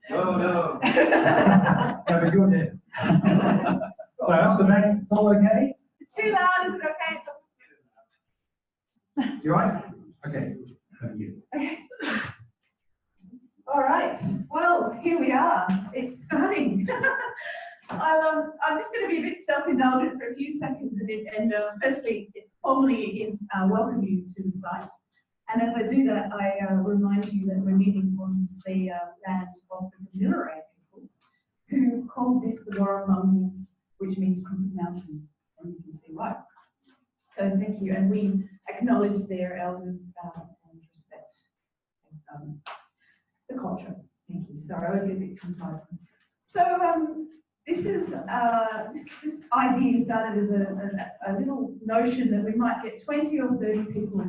No, no. No, but you're dead. So up the back, it's all okay? Too loud, is it okay? You right? Okay. Okay. All right. Well, here we are. It's starting. I'm just going to be a bit self-indulgent for a few seconds and firstly, formally welcome you to the site. And as I do that, I remind you that we're meeting on the land of the Milleray people, who called this the Warramungs, which means Crooked Mountain, and you can see why. So thank you, and we acknowledge their elders and respect the culture. Thank you. Sorry, I was a bit too tired. So this idea started as a little notion that we might get 20 or 30 people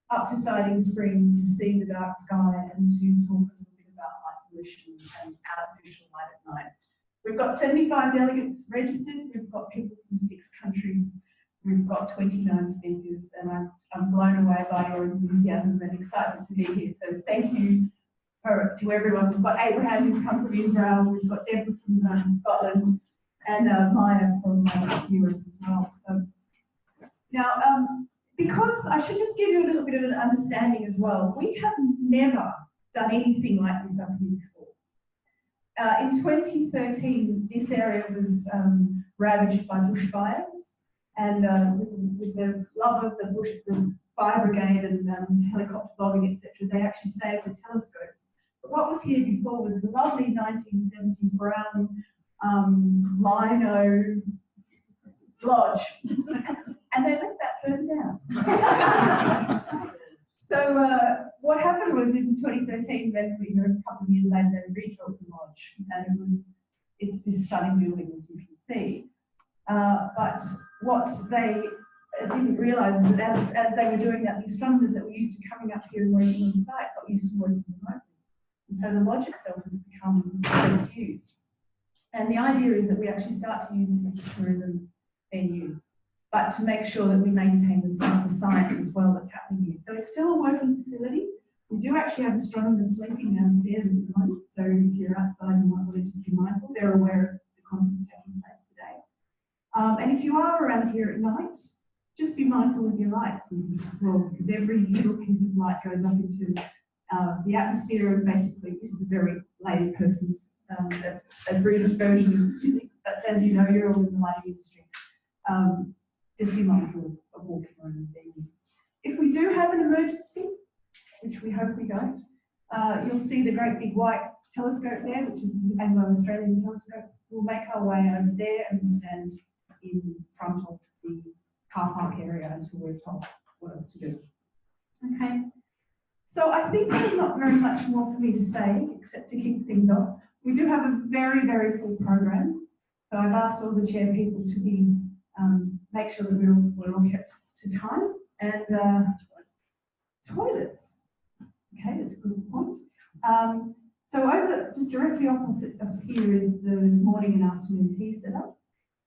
up to Siding Spring to see the dark sky and to talk a little bit about light pollution and artificial light at night. We've got 75 delegates registered. We've got people from 6 countries. We've got 29 speakers, and I'm blown away by your enthusiasm and excitement to be here. So thank you to everyone. We've got Abraham who's come from Israel. We've got Deborah from Scotland, and Maya from the US as well. So now, because I should just give you a little bit of an understanding as well. We have never done anything like this up here before. In 2013, this area was ravaged by bushfires, and with the love of the fire brigade and helicopter bombing, etc., they actually saved the telescopes. But what was here before was the lovely 1970 brown lino lodge, and they let that burn down. So what happened was in 2013, then a couple of years later, they rebuilt the lodge, and it's this stunning building, as you can see. But what they didn't realise is that as they were doing that, the astronomers that were used to coming up here and working on site got used to working remotely. And so the lodge itself has become less used. And the idea is that we actually start to use this as a tourism venue, but to make sure that we maintain the science as well that's happening here. So it's still a working facility. We do actually have astronomers sleeping downstairs at the moment, so if you're outside, you might want to just be mindful. They're aware of the conference taking place today. And if you are around here at night, just be mindful of your lights as well, because every little piece of light goes up into the atmosphere, and basically this is a very lay person's abbreviated version of physics, but as you know, you're all in the lighting industry. Just be mindful of walking around the venue. If we do have an emergency, which we hope we don't, you'll see the great big white telescope there, which is the Anglo-Australian telescope. We'll make our way over there and we'll stand in front of the car park area until we're told what else to do. Okay. So I think there's not very much more for me to say, except to kick things off. We do have a very, very full program. So I've asked all the chair people to be make sure that we're all kept to time. And toilets. Okay, that's a good point. So over, just directly opposite us here is the morning and afternoon tea setup.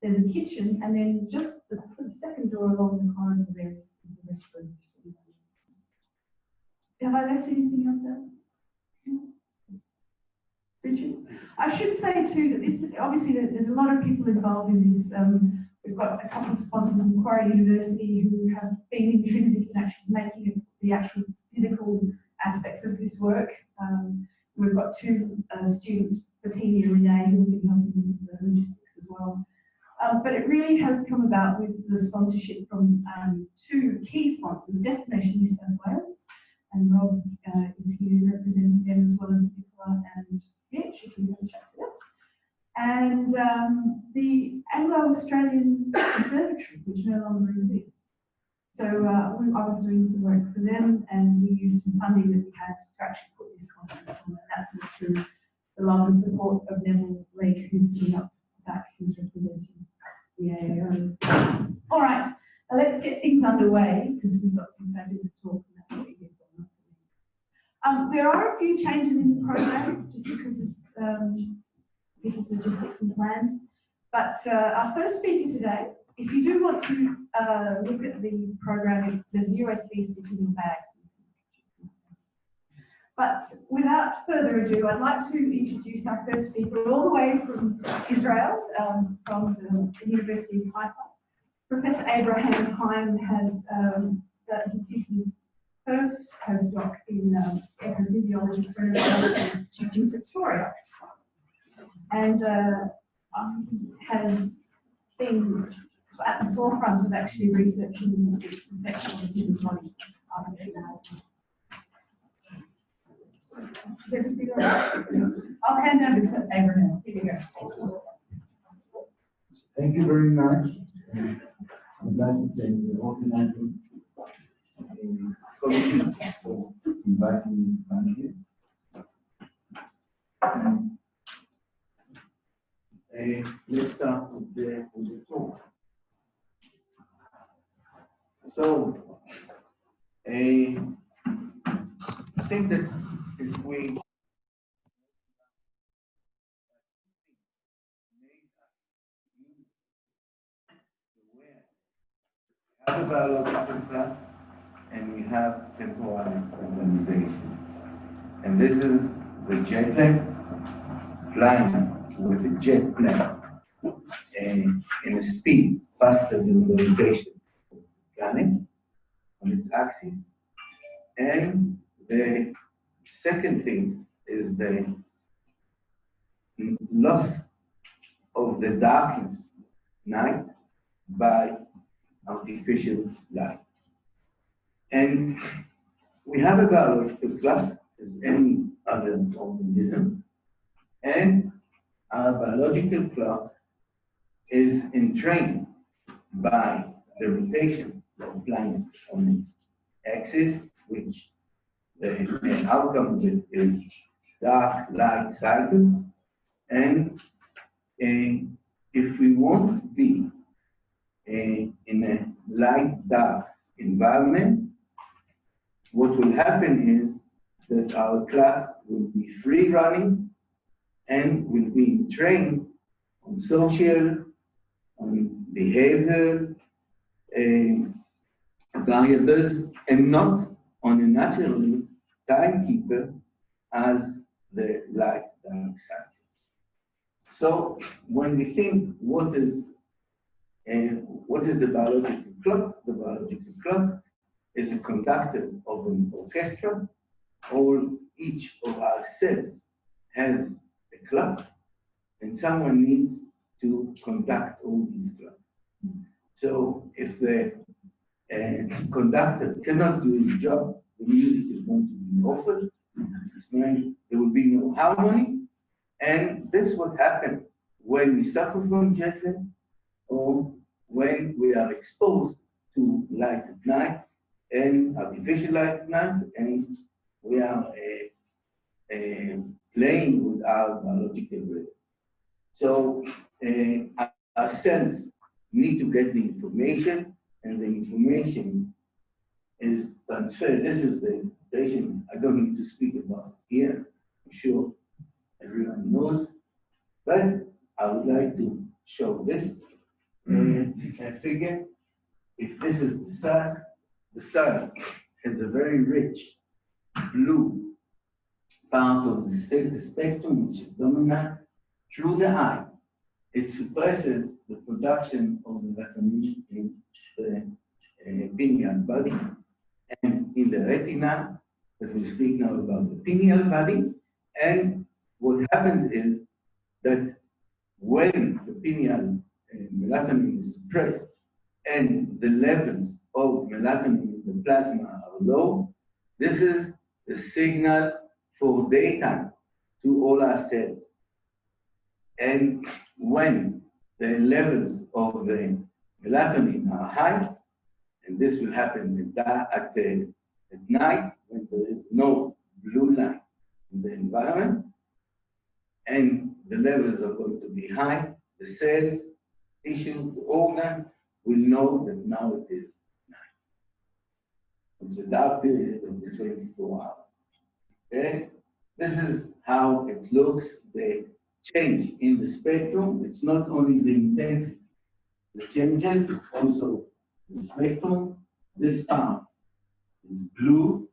There's a kitchen, and then just the sort of second door along the corridor there is the restaurant. Have I left anything else out? Richard? I should say too that this, obviously there's a lot of people involved in this. We've got a couple of sponsors from Macquarie University who have been intrinsic in actually making the actual physical aspects of this work. We've got 2 students, Bettina and Renee, who have been helping with the logistics as well. But it really has come about with the sponsorship from 2 key sponsors, Destination New South Wales, and Rob is here representing them, as well as Nicola and Mitch, if you want to chat to them. And the Anglo-Australian Observatory, which no longer exists. So I was doing some work for them, and we used some funding that we had to actually put this conference on, and that's through the love and support of Neville Lake, who's sitting up back, who's representing the AAO. All right, now let's get things underway, because we've got some fabulous talks, and that's what we're here for. There are a few changes in the program, just because of logistics and plans. But our first speaker today, if you do want to look at the program, there's a USB stick in your bag. But without further ado, I'd like to introduce our first speaker all the way from Israel, from the University of Haifa. Professor Abraham Haim has did his first postdoc in epidemiology for University of Victoria, and has been at the forefront of actually researching its effect on the human body. I'll hand over to Abraham. Here you go. Thank you very much. I'd like to thank the organizing committee for inviting me to come here. Let's start with the talk. So, I think that if we have a biological clock and we have temporal organization. And this is the jet lag flying with a jet plane in a speed faster than the rotation of the planet on its axis. And the second thing is the loss of the darkness night by artificial light. And we have a biological clock as any other organism, and our biological clock is entrained by the rotation of the planet on its axis, which the outcome of it is dark light cycles. And if we want to be in a light-dark environment, what will happen is that our clock will be free running and will be trained on social, on behavior variables, and not on a natural timekeeper as the light-dark cycle. So when we think what is the biological clock? The biological clock is a conductor of an orchestra. Each of our cells has a clock, and someone needs to conduct all these clocks. So if the conductor cannot do his job, the music is going to be awful. There will be no harmony, and this will happen when we suffer from jet lag or when we are exposed to light at night and artificial light at night, and we are playing with our biological rhythm. So our cells need to get the information, and the information is transferred. This is the information I don't need to speak about here. I'm sure everyone knows, but I would like to show this figure. If this is the sun has a very rich blue part of the spectrum, which is dominant through the eye. It suppresses the production of melatonin in the pineal body and in the retina, that we speak now about the pineal body. And what happens is that when the pineal melatonin is suppressed and the levels of melatonin in the plasma are low, this is the signal for daytime to all our cells. And when the levels of the melatonin are high, and this will happen at night when there is no blue light in the environment, and the levels are going to be high, the cells, tissues, the organ will know that now it is night. It's a dark period of the 24 hours. Okay? This is how it looks, the change in the spectrum. It's not only the intensity that changes, it's also the spectrum. This part is blue,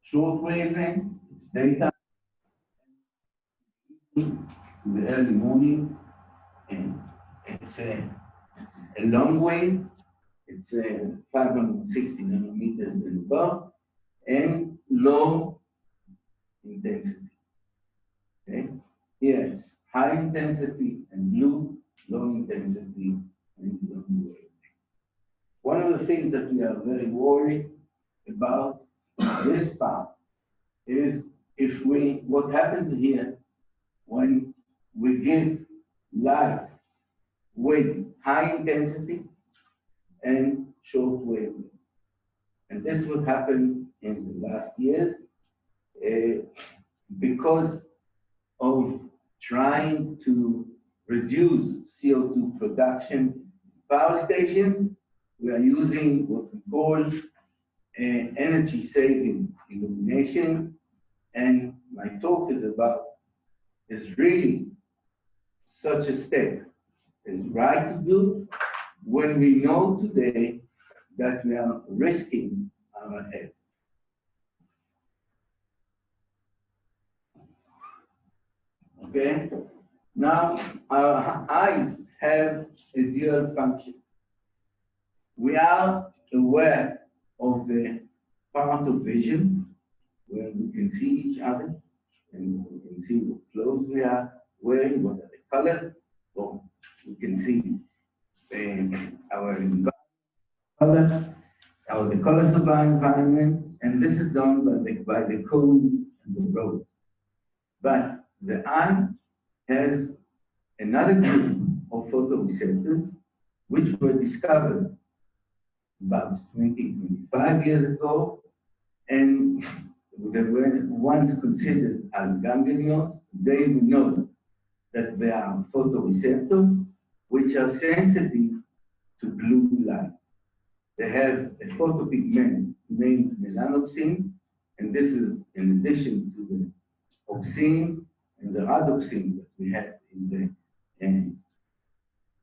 short wavelength, it's daytime, in the early morning, and it's a long wave. It's 560 nanometers and above, and low intensity. Okay, here it's high intensity and blue, low intensity and long wave. One of the things that we are very worried about this part is what happens here when we give light with high intensity and short wave. And this would happen in the last years because of trying to reduce CO2 production power stations. We are using what we call energy saving illumination. And my talk is really such a step. It's right to do when we know today that we are risking our health. Okay? Now, our eyes have a dual function. We are aware of the part of vision where we can see each other and we can see what clothes we are wearing, what are the colors, or we can see our the colors of our environment, and this is done by the cones and the road. But the eye has another group of photoreceptors which were discovered about 25 years ago, and they were once considered as ganglions. Today we know that they are photoreceptors which are sensitive to blue light. They have a photopigment named melanopsin, and this is in addition to the opsin and the rhodopsin that we have in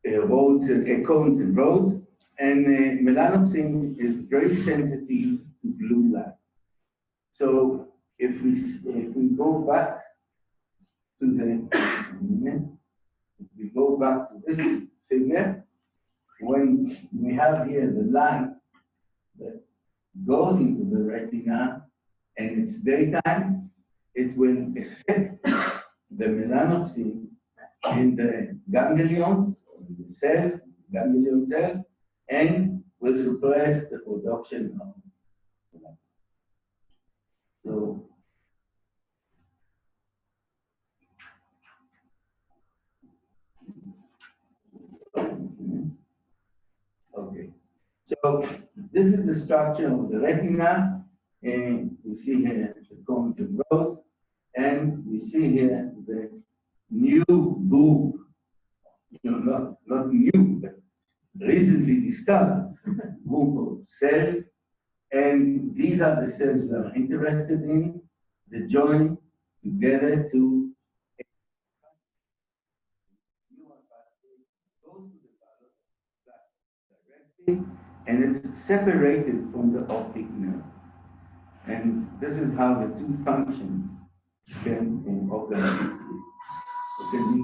the roads and cones and roads. And melanopsin is very sensitive to blue light. So if we go back to this figure, when we have here the light that goes into the retina and it's daytime, it will affect the melanopsin in the ganglion, the cells, ganglion cells, and will suppress the production of melanopsin. So, okay. So this is the structure of the retina, and we see here the cones and roads, and we see here the new group, not new, but recently discovered group of cells, and these are the cells we are interested in, that join together to and it's separated from the optic nerve. And this is how the two functions can be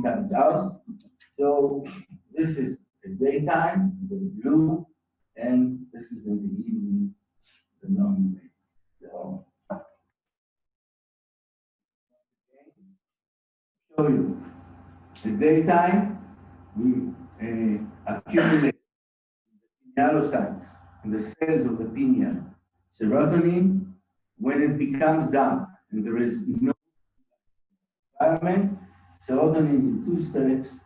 carried out. So this is the daytime, the blue, and this is in the evening, the non-blue. So, show you the daytime, we accumulate pinealocytes in the cells of the pineal serotonin. When it becomes dark and there is no environment, serotonin in two steps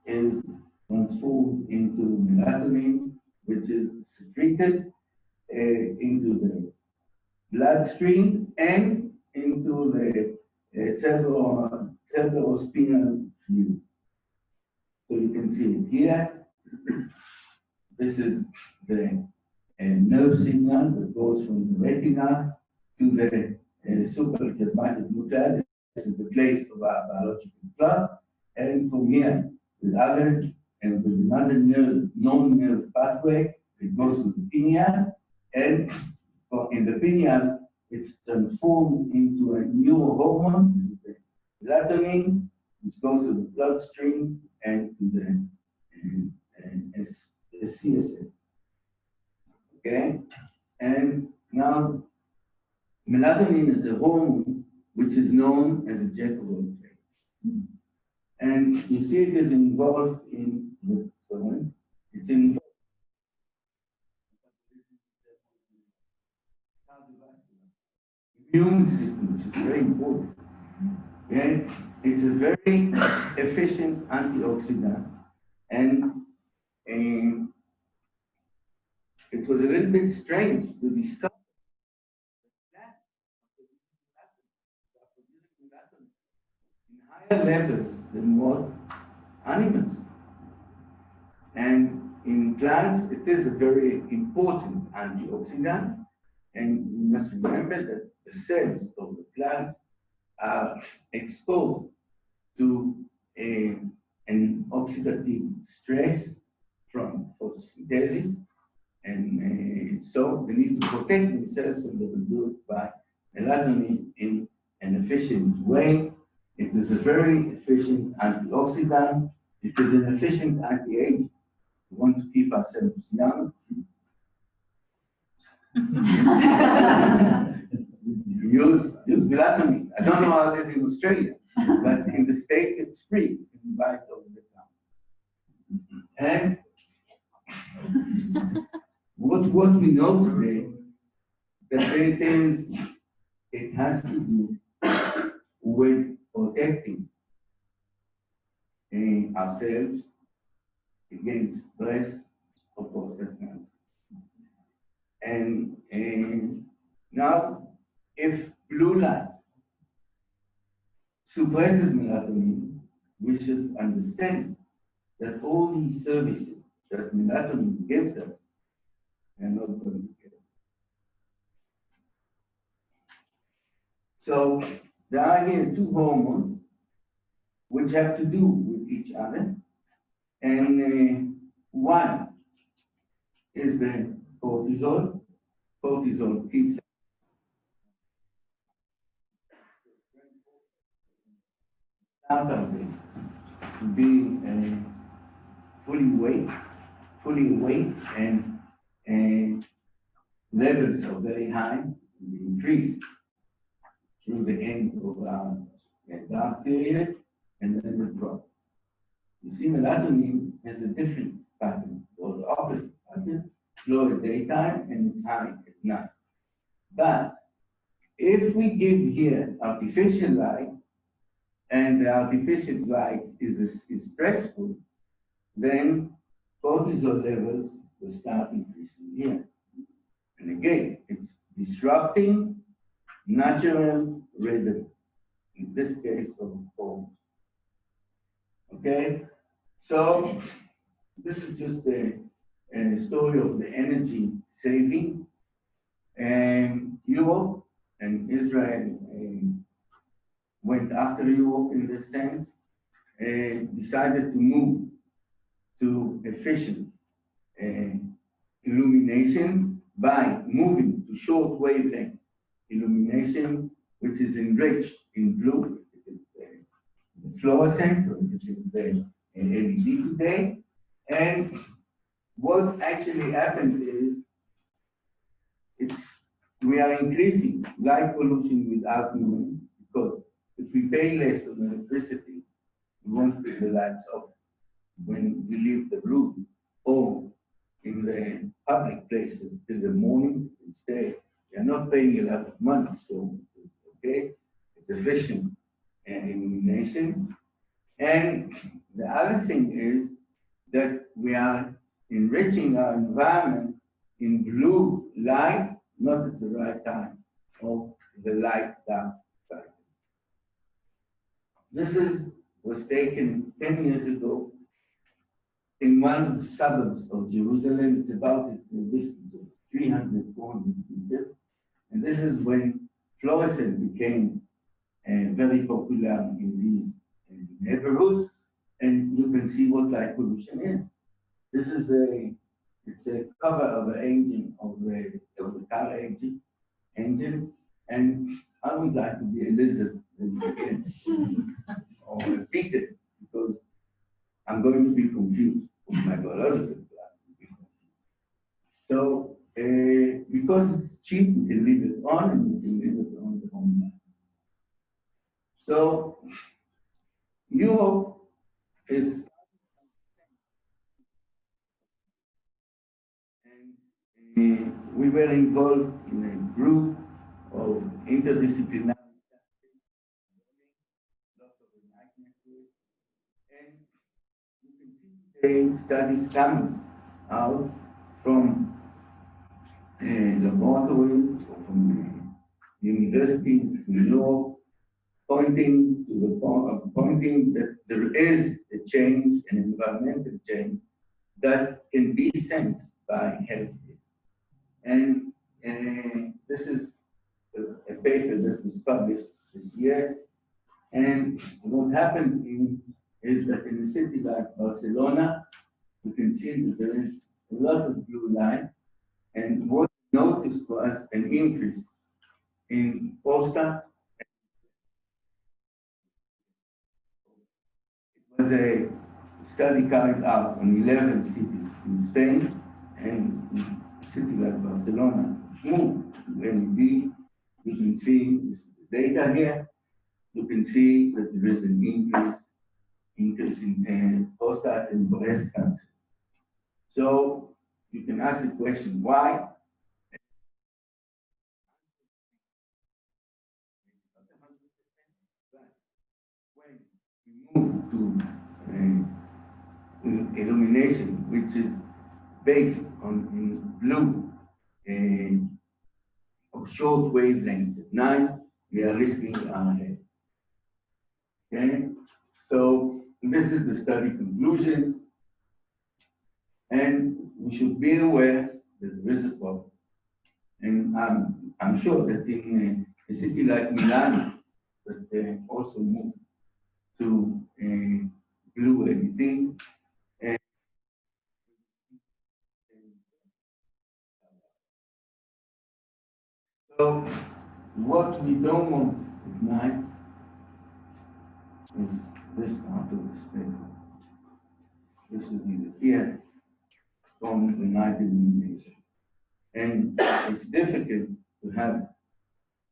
is transformed into melatonin, which is secreted into the bloodstream and into the cerebrospinal fluid. So you can see it here. This is the nerve signal that goes from the retina to the suprachiasmatic nucleus. This is the place of our biological clock. And from here, with another nerve, non-nerve pathway, it goes to the pineal. And in the pineal, it's transformed into a neurohormone. This is the melatonin, which goes to the bloodstream and to the CSF. Okay? And now, melatonin is a hormone which is known as a jack of all trades. And you see it is involved in, it's involved immune system, which is very important. Okay? It's a very efficient antioxidant. And it was a little bit strange to discover that in higher levels than what animals. And in plants, it is a very important antioxidant. And you must remember that the cells of the plants are exposed to an oxidative stress from photosynthesis. And so they need to protect themselves, and they will do it by melatonin in an efficient way. It is a very efficient antioxidant. It is an efficient anti-aging. We want to keep ourselves young. use melatonin. I don't know how it is in Australia, but in the States it's free. You can buy it over the counter. And what we know today, that it has to do with protecting ourselves against breast or prostate cancer. And now, if blue light suppresses melatonin, we should understand that all these services that melatonin gives us are not going to get. So there are here two hormones which have to do with each other, and one is the cortisol. Cortisol keeps to be fully awake, and levels are very high, increase through the end of our dark period, and then will drop. You see, melatonin has a different pattern, or the opposite pattern, slow at daytime and it's high at night. But if we give here artificial light, and the artificial light is stressful, then cortisol levels will start increasing here. And again, it's disrupting natural rhythm, in this case of hormones. Okay, so this is just a story of the energy saving. And Europe and Israel went after Europe in this sense, and decided to move to efficient illumination by moving to short wavelength illumination, which is enriched in blue. It is the fluorescent, which is the LED today. And what actually happens is we are increasing light pollution without knowing, because if we pay less on electricity, we won't put the lights off when we leave the room, or in the public places till the morning and stay. You're not paying a lot of money, so it's okay. It's efficient illumination. And the other thing is that we are enriching our environment in blue light, not at the right time, of the light dark cycle. This was taken 10 years ago in one of the suburbs of Jerusalem. It's about a distance of 300, 400 meters. And this is when fluorescent became very popular in these neighborhoods. And you can see what light pollution is. This is it's a cover of the engine of the car engine. And I would like to be a lizard or a beetle because I'm going to be confused with my biological clock. So, because it's cheap, we can leave it on and we can leave it on the home line. So, Europe is, and we were involved in a group of interdisciplinary lots of enlightenment, and you can see today studies coming out from laboratories or from universities in Europe, pointing to the pointing that there is a change, an environmental change that can be sensed by health. And this is a paper that was published this year. And what happened is that in a city like Barcelona, you can see that there is a lot of blue light. And what we noticed was an increase in prostate. It was a study carried out on 11 cities in Spain, and in a city like Barcelona, moved to LED. You can see this data here. You can see that there is an increase in prostate and breast cancer. So you can ask the question, why? When we move to illumination, which is based on blue of short wavelength at night, we are risking our head. Okay, so this is the study conclusion, and we should be aware that there is a problem. And I'm sure that in a city like Milan, that they also move to blue LED. So what we don't want at night is this part of the spectrum. This will disappear from the night illumination. And it's difficult to have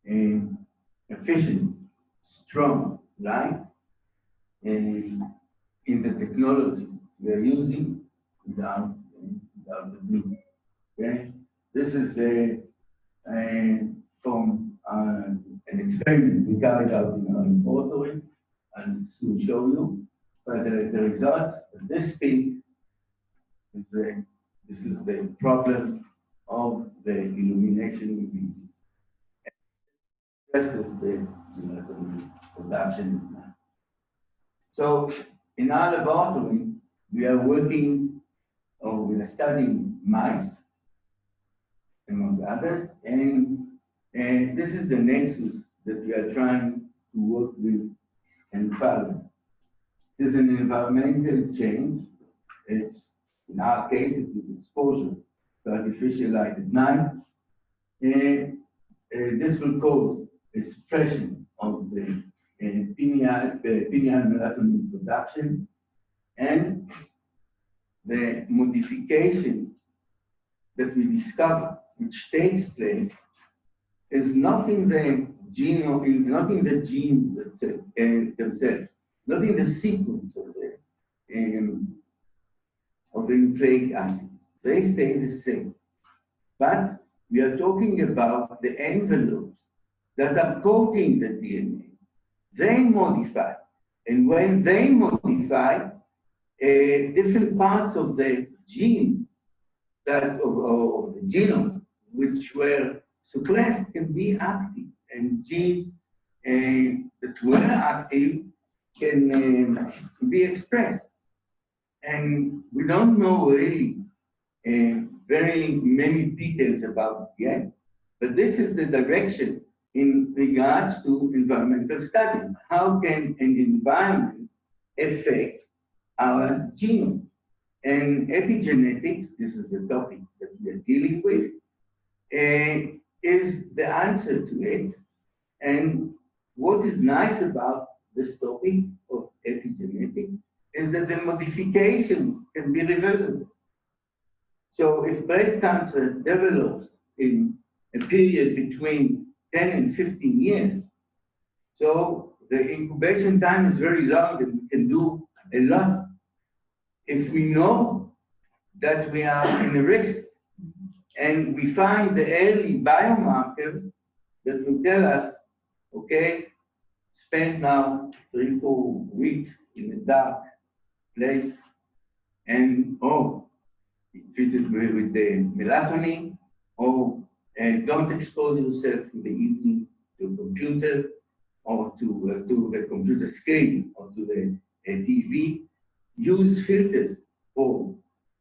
an efficient, strong light in the technology we are using without the blue. Okay? This is from an experiment we carried out in our laboratory, and soon show you. But the results of this peak is this is the problem of the illumination we use. This is the production. So in our laboratory, we are working, or we are studying mice, among others, and this is the nexus that we are trying to work with and follow. It is an environmental change. It's, in our case, it is exposure to artificial light at night. And this will cause a suppression of the pineal melatonin production, and the modification that we discover, which takes place, is not in the genome, not in the genes themselves, not in the sequence of the nucleic acids. They stay the same. But we are talking about the envelopes that are coating the DNA. They modify. And when they modify, different parts of the genes of the genome, which were suppressed, can be active. And genes that were active can be expressed. And we don't know really very many details about it yet, but this is the direction in regards to environmental studies. How can an environment affect our genome? And epigenetics, this is the topic that we are dealing with, is the answer to it. And what is nice about this topic of epigenetics is that the modification can be reversible. So if breast cancer develops in a period between 10 and 15 years, so the incubation time is very long and we can do a lot. If we know that we are in a risk and we find the early biomarkers that will tell us, okay, spend now 3-4 weeks in a dark place and treated with the melatonin, or don't expose yourself in the evening to a computer or to the computer screen or to the TV. Use filters for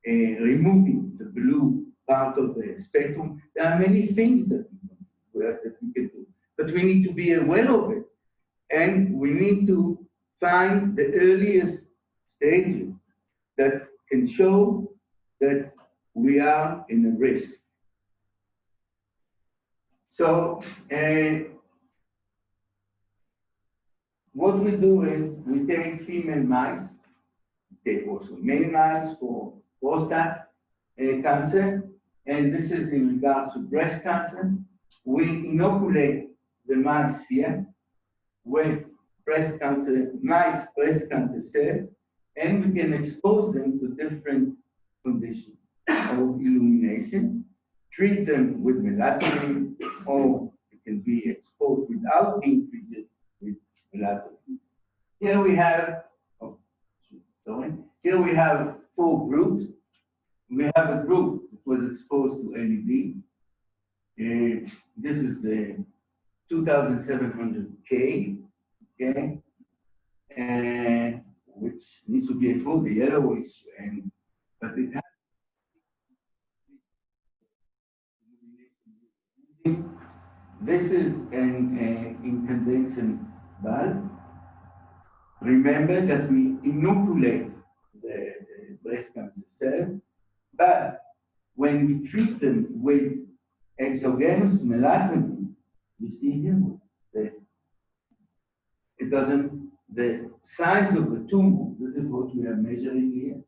removing the blue part of the spectrum. There are many things that we can do, but we need to be aware of it. And we need to find the earliest stages that can show that we are in a risk. So what we do is we take female mice, take also male mice for prostate cancer, and this is in regards to breast cancer. We inoculate the mice here with mice breast cancer cells, and we can expose them to different conditions of illumination, treat them with melatonin, or it can be exposed without being treated with melatonin. Here we have, here we have 4 groups. We have a group that was exposed to LED. This is the 2700K, okay, and which needs to be approved, the yellowish, but it has this is an incandescent bulb. Remember that we inoculate the breast cancer cells, but when we treat them with exogenous melatonin, you see here, the size of the tumor, this is what we are measuring here,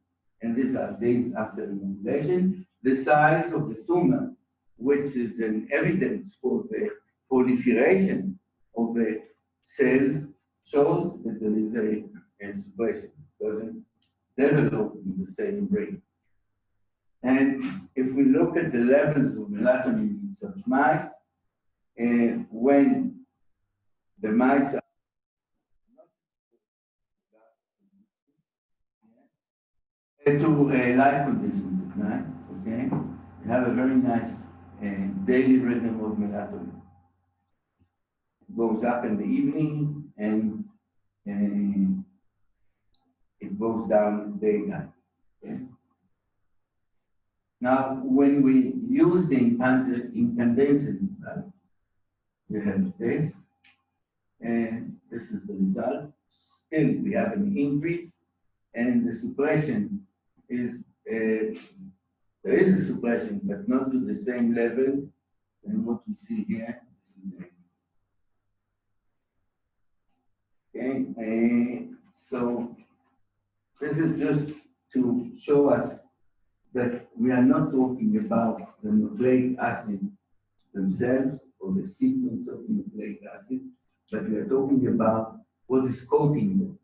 and these are days after inoculation, the size of the tumor, which is an evidence for the proliferation of the cells, shows that there is a suppression. It doesn't develop in the same rate. And if we look at the levels of melatonin in such mice, when the mice are to light conditions at night, okay, we have a very nice daily rhythm of melatonin. It goes up in the evening and it goes down daytime. Okay? Now, when we use the incandescent bulb, we have this, and this is the result. Still, we have an increase, and the suppression is, there is a suppression, but not to the same level than what we see here. Okay, so this is just to show us that we are not talking about the nucleic acid themselves or the sequence of nucleic acid, but we are talking about what is coating them.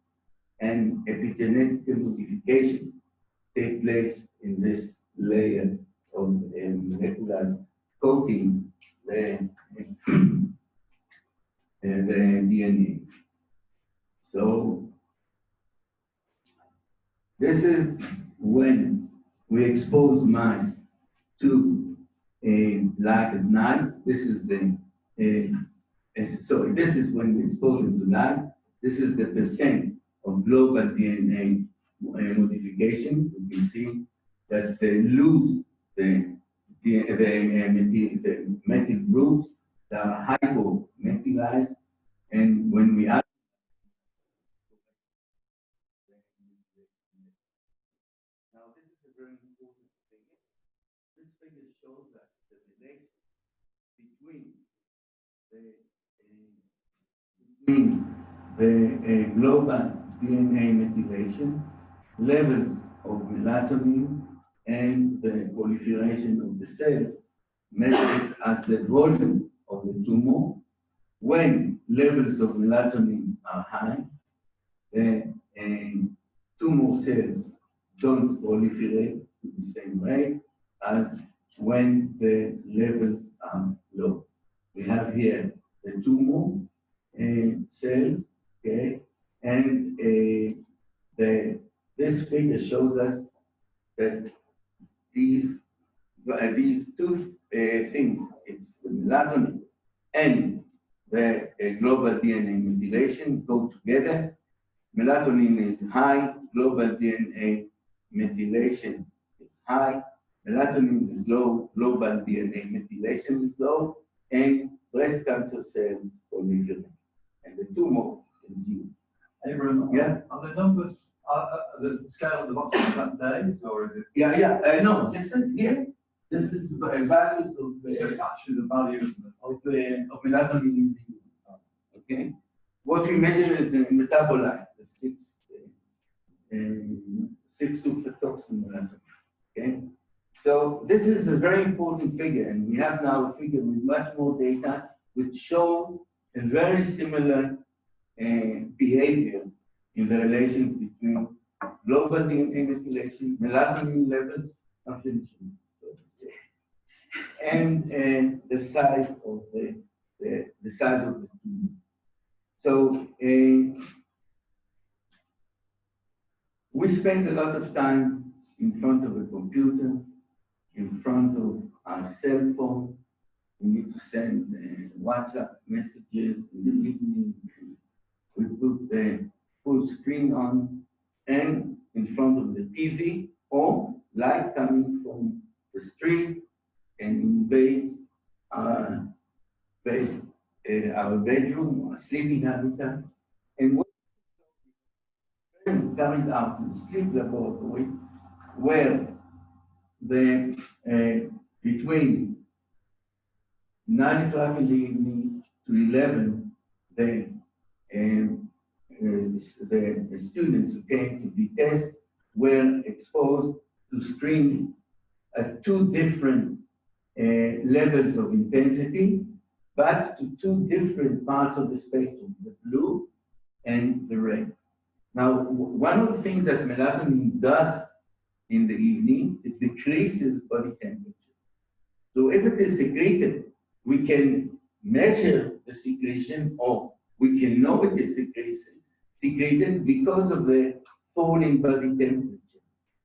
And epigenetic modification take place in this layer of molecular coating the DNA. So this is when we expose mice to light at night. This is the so this is when we expose them to light. This is the percent of global DNA modification. You can see that they lose the methyl groups that are hypomethylized, and when we add now, this is a very important figure. This figure shows that the relation between the between the global DNA methylation, levels of melatonin, and the proliferation of the cells measured as the volume of the tumor. When levels of melatonin are high, the tumor cells don't proliferate to the same rate as when the levels are low. We have here the tumor cells, okay, and this figure shows us that these two things, it's the melatonin and the global DNA methylation go together. Melatonin is high, global DNA methylation is high, melatonin is low, global DNA methylation is low, and breast cancer cells proliferate. And the tumor is huge. Abraham, Yeah. are the numbers, the scale at the bottom, is that days, or is it? Yeah. No, this is here. This is values of So it's actually the value of melatonin in the human. Okay. What we measure is the metabolite, the 6,2-phenoxymelatonin. Okay. So this is a very important figure, and we have now a figure with much more data which show a very similar behavior in the relations between global DNA methylation, melatonin levels, and the size of the size of the tumor. So we spend a lot of time in front of a computer, in front of our cell phone. We need to send WhatsApp messages in the evening. We put the full screen on, and in front of the TV, or light coming from the street and invades our bedroom, our sleeping habitat. And when carried out in the sleep laboratory, where the between 9 o'clock in the evening to 11, the students who came to the test were exposed to screens at two different levels of intensity, but to two different parts of the spectrum, the blue and the red. Now, one of the things that melatonin does in the evening, it decreases body temperature. So if it is secreted, we can measure the secretion, or we can know it is secreted because of the fall in body temperature.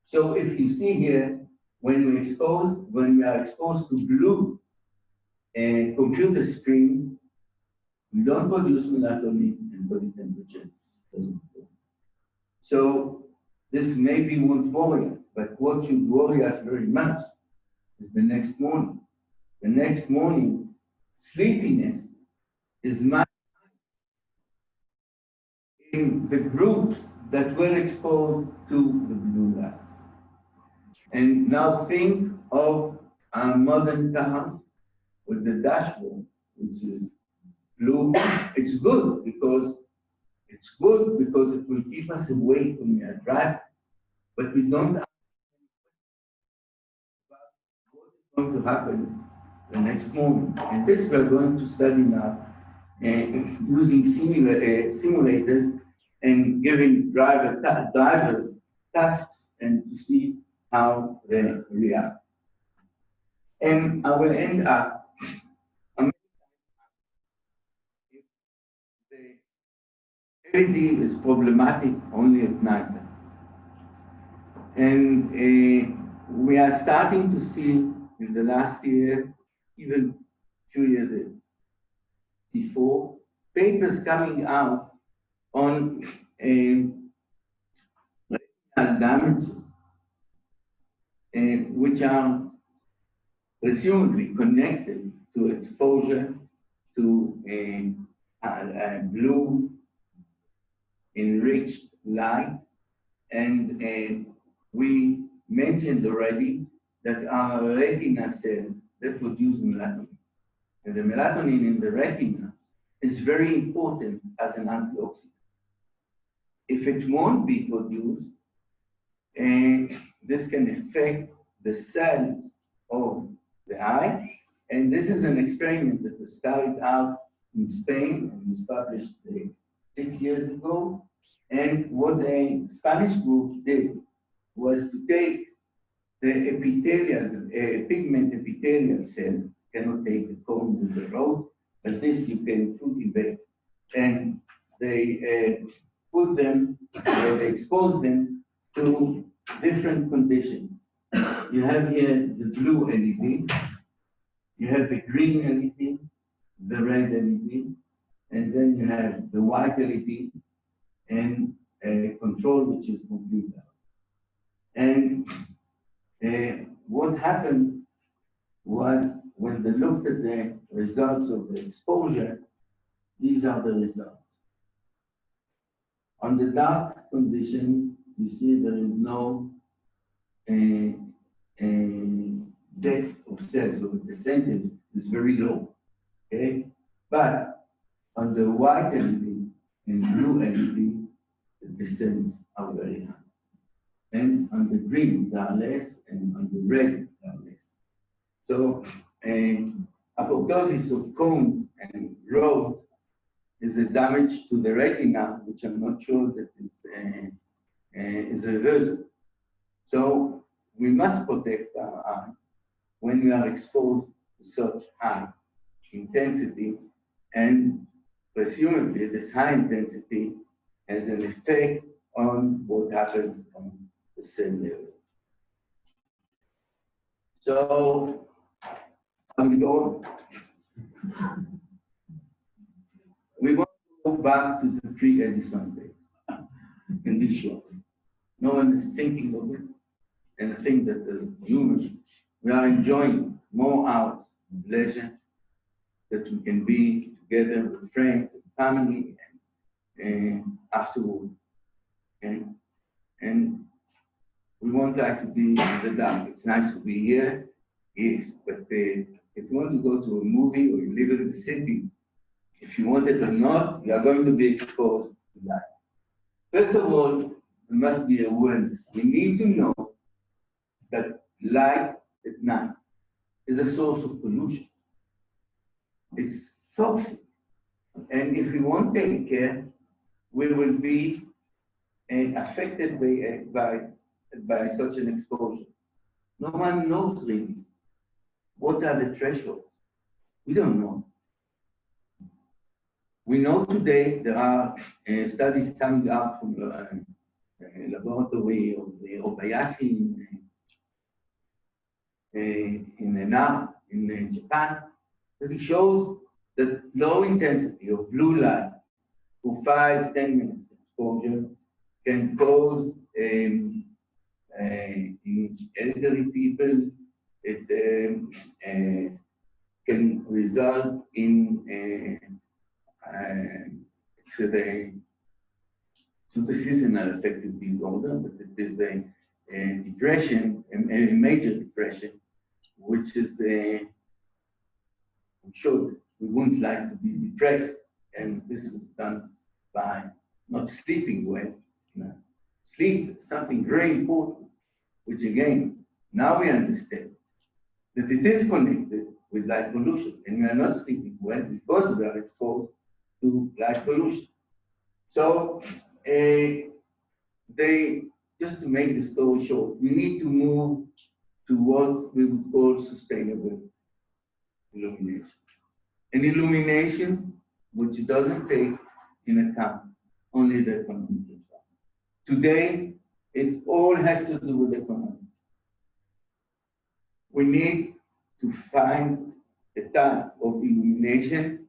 So if you see here, when we are exposed to blue computer screen, we don't produce melatonin and body temperature doesn't fall. So this maybe won't worry us, but what should worry us very much is the next morning. The next morning, sleepiness is much in the groups that were exposed to the blue light. And now think of our modern cars with the dashboard, which is blue. It's good because it will keep us awake when we are driving, but we don't ask about what is going to happen the next morning. And this we are going to study now using simulators and giving drivers tasks and to see how they react. And I will end up. The LED is problematic only at night. And we are starting to see in the last year, even 2 years before, papers coming out on retinal damages, which are presumably connected to exposure to blue enriched light. And we mentioned already that our retina cells that produce melatonin. And the melatonin in the retina is very important as an antioxidant. If it won't be produced, this can affect the cells of the eye. And this is an experiment that was carried out in Spain and was published 6 years ago. And what the Spanish group did was to take the epithelial, pigment epithelial cell, cannot take the cones of the road, but this you can put in back. And they put them, they expose them to different conditions. You have here the blue LED, you have the green LED, the red LED, and then you have the white LED and a control which is complete. And what happened was when they looked at the results of the exposure, these are the results. On the dark conditions, you see there is no death of cells, so the percentage is very low, okay? But on the white LED and blue LED, the percents are very high. And on the green, they are less, and on the red, they are less. So apoptosis of cones and rods is a damage to the retina, which I'm not sure that is reversible. So we must protect our eyes when we are exposed to such high intensity, and presumably this high intensity has an effect on what happens on the cell level. So we want to go back to the pre-Edison days in this show. No one is thinking of it, and I think that as humans, we are enjoying more hours of leisure that we can be together with friends and family and afterward. And we won't like to be in the dark. It's nice to be here, yes, but if you want to go to a movie or you live in the city, if you want it or not, you are going to be exposed to light. First of all, there must be awareness. We need to know that light at night is a source of pollution. It's toxic. And if we won't take care, we will be affected by such an exposure. No one knows really what are the thresholds. We don't know. We know today there are studies coming out from the laboratory of the Obayashi in Japan, that it shows that low intensity of blue light for 5-10 minutes exposure can cause in elderly people, it can result in it's a seasonal affective disorder, but it is a depression, a major depression, which is I'm sure we wouldn't like to be depressed, and this is done by not sleeping well. Sleep is something very important, which again, now we understand that it is connected with light pollution, and we are not sleeping well because we are exposed to light pollution. So just to make the story short, we need to move to what we would call sustainable illumination. An illumination which doesn't take in account only the economic impact. Today, it all has to do with economics. We need to find a type of illumination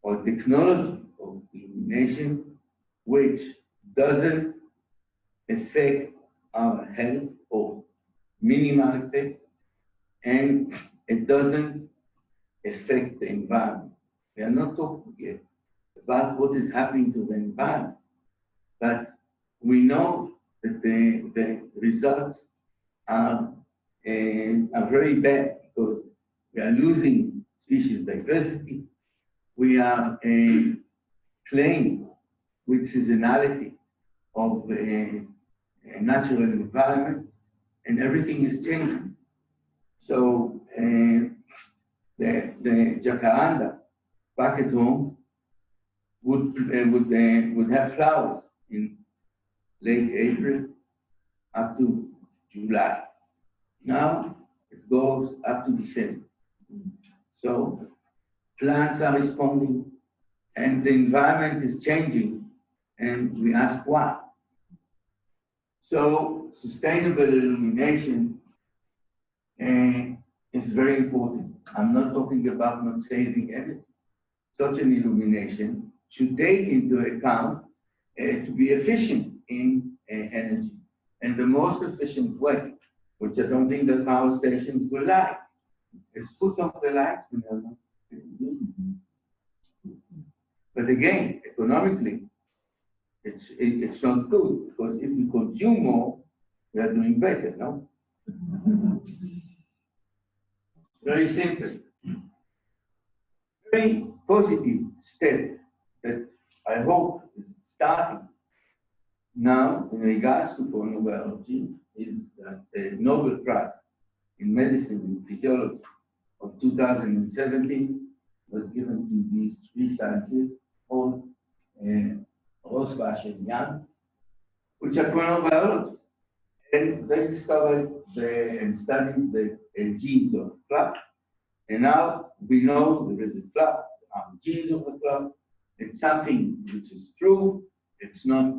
or technology of illumination which doesn't affect our health or minimal effect, and it doesn't affect the environment. We are not talking yet about what is happening to the environment, but we know that the results are very bad because we are losing species diversity. We are playing with seasonality of a natural environment, and everything is changing. So the jacaranda back at home would have flowers in late April up to July. Now it goes up to December. So plants are responding and the environment is changing, and we ask why. So sustainable illumination is very important. I'm not talking about not saving energy. Such an illumination should take into account to be efficient in energy. And the most efficient way, which I don't think the power stations will like, is put off the lights when they're not using them. But again, economically, it's not good, because if we consume more, we are doing better, no? Very simple. Very positive step that I hope is starting now in regards to chronobiology is that the Nobel Prize in Medicine and Physiology of 2017 was given to these three scientists, all Rosbach and Young, which are chronobiologists. And they discovered and studied the genes of the clock. And now we know there is a clock, genes of the clock. It's something which is true. It's not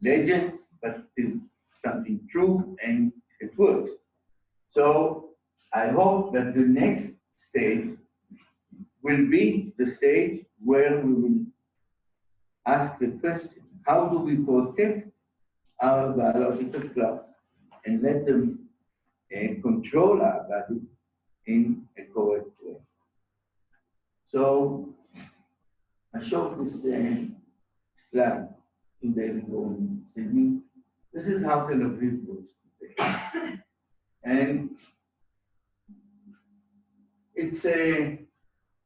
legends, but it is something true and it works. So I hope that the next stage will be the stage where we will ask the question, how do we protect our biological clocks and let them control our body in a correct way? So I showed this slide 2 days ago in Sydney. This is how Tel Aviv looks today. And it's I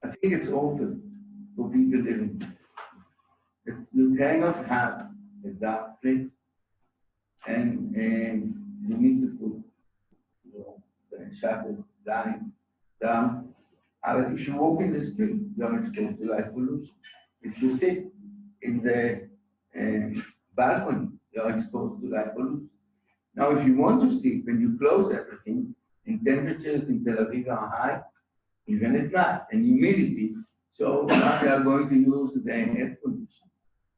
think it's open for people living. You cannot have a dark place, and you need to put the shutters down. But if you walk in the street, you're exposed to light pollution. If you sit in the balcony, you're exposed to light pollution. Now, if you want to sleep and you close everything, and temperatures in Tel Aviv are high, even at night, and humidity, so now they are going to use the air conditioning.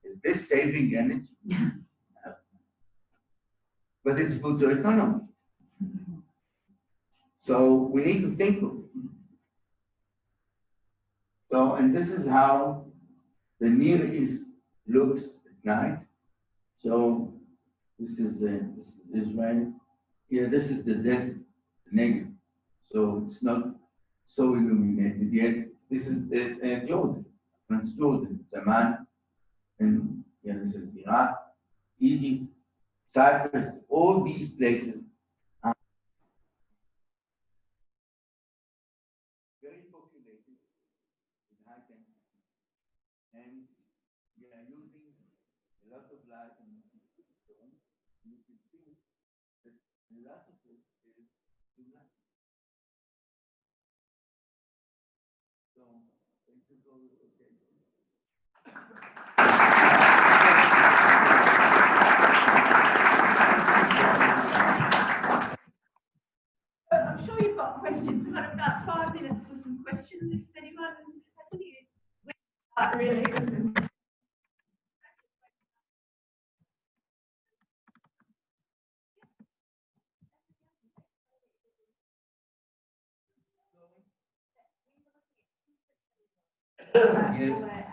Is this saving energy? But it's good to economy. So we need to think of it. So, and this is how the Near East looks at night. So this is Israel. Here, this is the desert, the Negev. So it's not so illuminated yet. This is Jordan, Transjordan, Zaman, and this is Iraq, Egypt, Cyprus. All these places are very populated with high density, and we are using a lot of light in the stone. You can see that a lot of it is too light. So, thank you for your attention. I'm sure you've got questions. We've got about 5 minutes for some questions. If anyone has any, really. Yes.